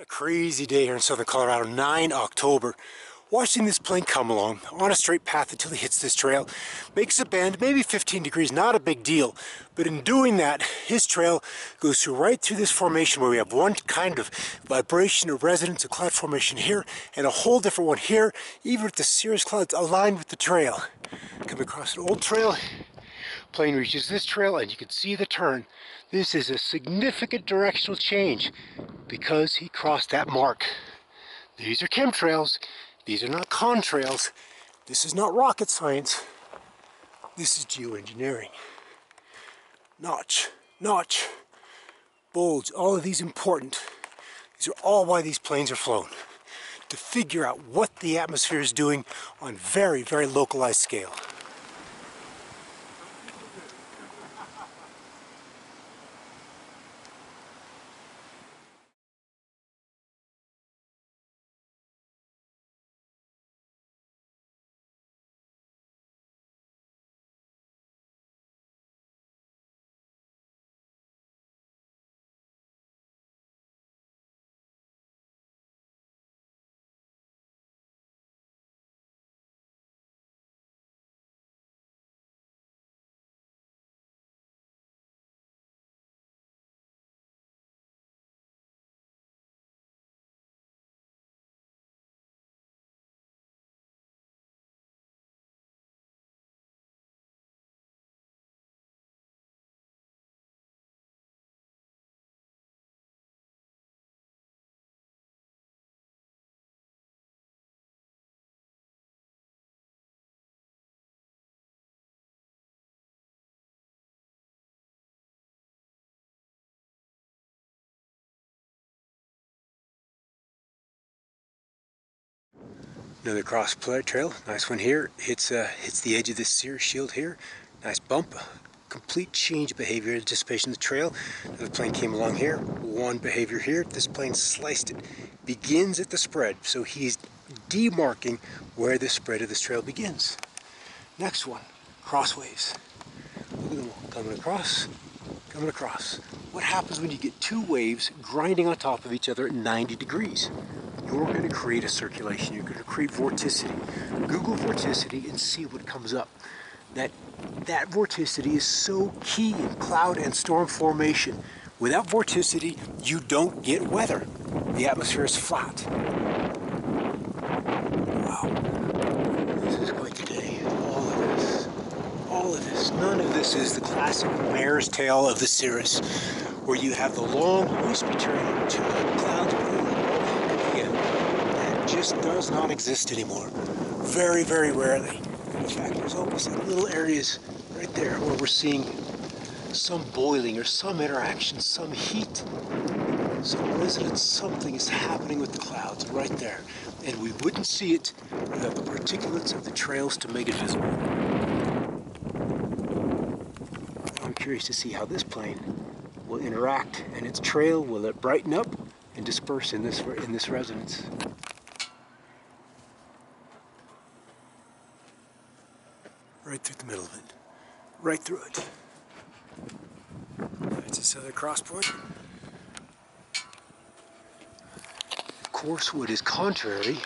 A crazy day here in southern Colorado, 9 October. Watching this plane come along on a straight path until he hits this trail, makes a bend, maybe 15 degrees, not a big deal. But in doing that, his trail goes right through this formation where we have one kind of vibration or resonance, a cloud formation here, and a whole different one here, even with the cirrus clouds aligned with the trail. Coming across an old trail, plane reaches this trail and you can see the turn. This is a significant directional change because he crossed that mark. These are chemtrails. These are not contrails. This is not rocket science. This is geoengineering. Notch, notch, bulge, all of these important. These are all why these planes are flown. To figure out what the atmosphere is doing on very, very localized scale. Another cross trail, nice one here. Hits the edge of this cirrus shield here. Nice bump. Complete change of behavior, anticipation of the trail. Another plane came along here. One behavior here. This plane sliced it. Begins at the spread, so he's demarking where the spread of this trail begins. Next one, cross waves. Look at them all coming across, coming across. What happens when you get two waves grinding on top of each other at 90 degrees? You're going to create a circulation. You're going to create vorticity. Google vorticity and see what comes up. That vorticity is so key in cloud and storm formation. Without vorticity, you don't get weather. The atmosphere is flat. Wow. This is quite the day. All of this. None of this is the classic mare's tail of the cirrus, where you have the long, wispy turn to clouds. Just does not exist anymore. Very, very rarely. In fact, there's almost like little areas right there where we're seeing some boiling or some interaction, some heat, some resonance, something is happening with the clouds right there. And we wouldn't see it without the particulates of the trails to make it visible. I'm curious to see how this plane will interact and its trail, will it brighten up and disperse in this resonance. Right through the middle of it. Right through it. That's this other cross point. Of course, what is contrary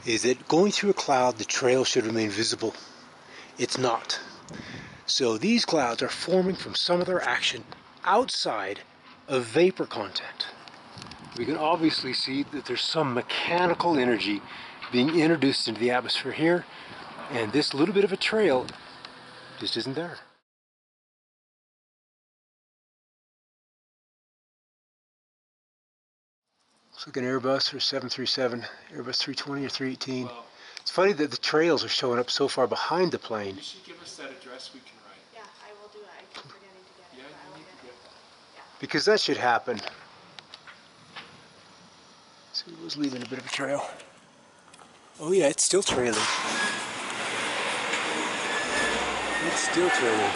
is that going through a cloud, the trail should remain visible. It's not. So these clouds are forming from some of their action outside of vapor content. We can obviously see that there's some mechanical energy being introduced into the atmosphere here. And this little bit of a trail just isn't there. Looks like an Airbus or 737, Airbus 320 or 318. Well, it's funny that the trails are showing up so far behind the plane. You should give us that address we can write. Yeah, I will do it. I keep forgetting to get it. Yeah, you need to get that. Yeah. Because that should happen. So it was leaving a bit of a trail. Oh yeah, it's still trailing. It's still trailing.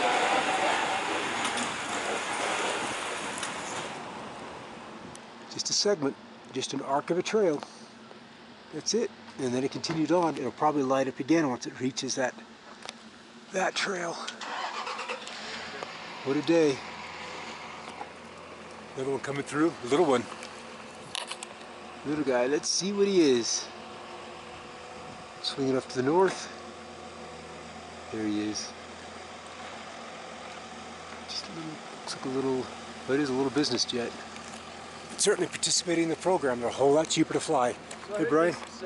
Just a segment, just an arc of a trail. That's it. And then it continued on. It'll probably light up again once it reaches that trail. What a day. Another one coming through, a little one. Little guy, let's see what he is. Swinging off to the north. There he is. Just a little, looks like a little, but it is a little business jet. Certainly participating in the program, they're a whole lot cheaper to fly. So Hey Brian? It's,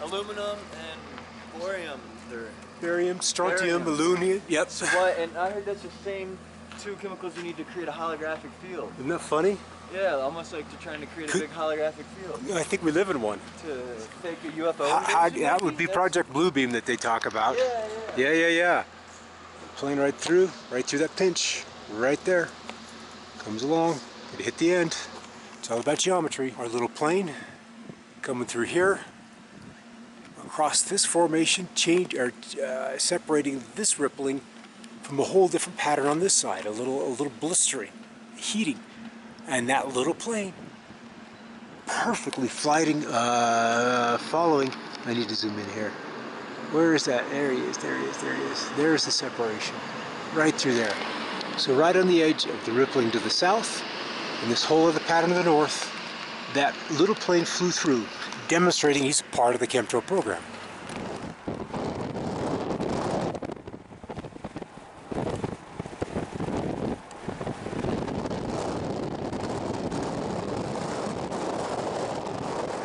aluminum and barium. Barium, strontium, Barium. aluminum, yep. So what, and I heard that's the same two chemicals you need to create a holographic field. Isn't that funny? Yeah, almost like they're trying to create a big holographic field. I think we live in one. To fake a UFO. That would be Project Bluebeam that they talk about. Yeah. Yeah. Plane right through that pinch. Right there. Comes along. Gonna hit the end. It's all about geometry. Our little plane coming through here. Across this formation, separating this rippling from a whole different pattern on this side. A little blistering, heating. And that little plane perfectly following. I need to zoom in here. Where is that? There he is. There's the separation. Right through there. So right on the edge of the rippling to the south, and this whole other pattern to the north, that little plane flew through, demonstrating he's part of the chemtrail program.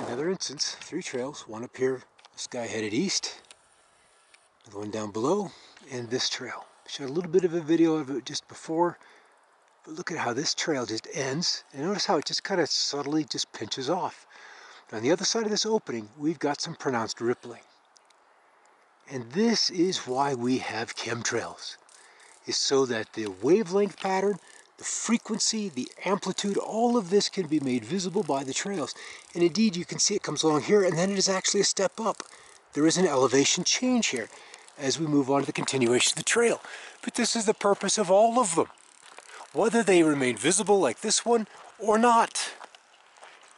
Another instance, 3 trails, one up here, this guy headed east, another one down below, and this trail. Shot a little bit of a video of it just before, but look at how this trail just ends, and notice how it just kind of subtly just pinches off. On the other side of this opening, we've got some pronounced rippling. And this is why we have chemtrails, is so that the wavelength pattern, the frequency, the amplitude, all of this can be made visible by the trails. And indeed, you can see it comes along here, and then it is actually a step up. There is an elevation change here as we move on to the continuation of the trail. But this is the purpose of all of them, whether they remain visible like this one or not.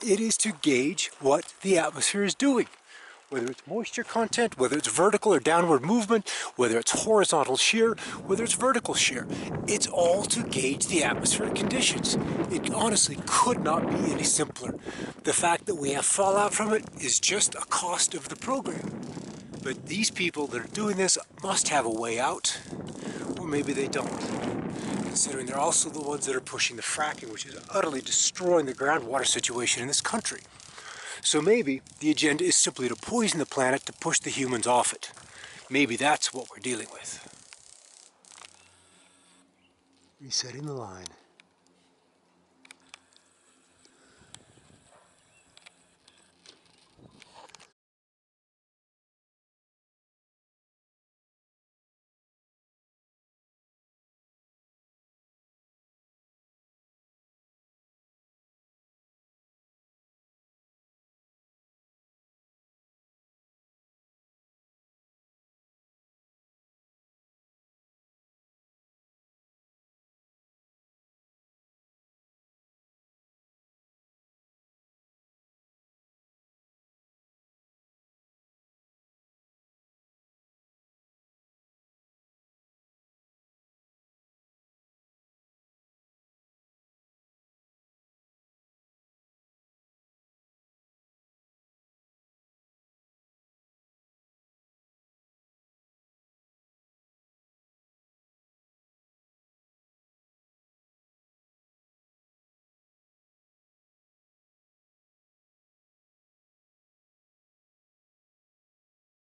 It is to gauge what the atmosphere is doing. Whether it's moisture content, whether it's vertical or downward movement, whether it's horizontal shear, whether it's vertical shear. It's all to gauge the atmospheric conditions. It honestly could not be any simpler. The fact that we have fallout from it is just a cost of the program. But these people that are doing this must have a way out, or maybe they don't. Considering they're also the ones that are pushing the fracking, which is utterly destroying the groundwater situation in this country. So maybe the agenda is simply to poison the planet to push the humans off it. Maybe that's what we're dealing with. Resetting the line.